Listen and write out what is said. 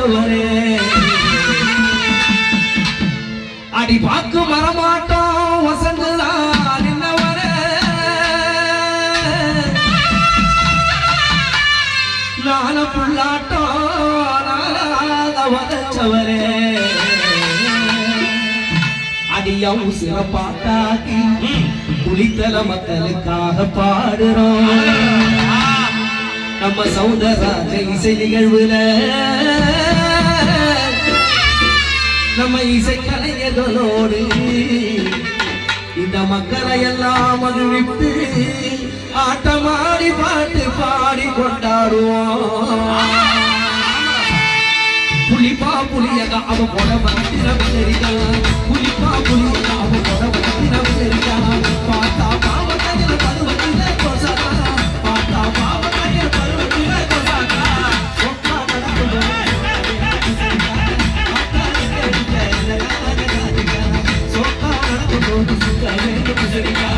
வச்சவரே அடி பாக்கு மரமாட்டோம் வசந்துதான் நின்னவரே நான புள்ளாட்டோம் நானாக வதச்சவரே அடியும் சிறப்பாட்டாக்கி புலித்தல மக்களுக்காக பாடுறோம் நம்ம சௌந்தரராஜ இசை நிகழ்வுல நம்ம இசை கலைஞர்களோடு இந்த மக்களை எல்லாம் மகிழ்வித்து ஆட்டமாடி பாட்டு பாடி கொண்டாடுவோம் புலிப்பா புலியக அவ போட வந்திரா புலிப்பா புலியக அவ போட வந்திரா பாத்தா பாவத்தையில பருவத்தில கோசகா பாத்தா பாவத்தையில பருவத்தில கோசகா சொக்கா கடந்து சொக்கா கடந்து சுக்கவே குசரிகா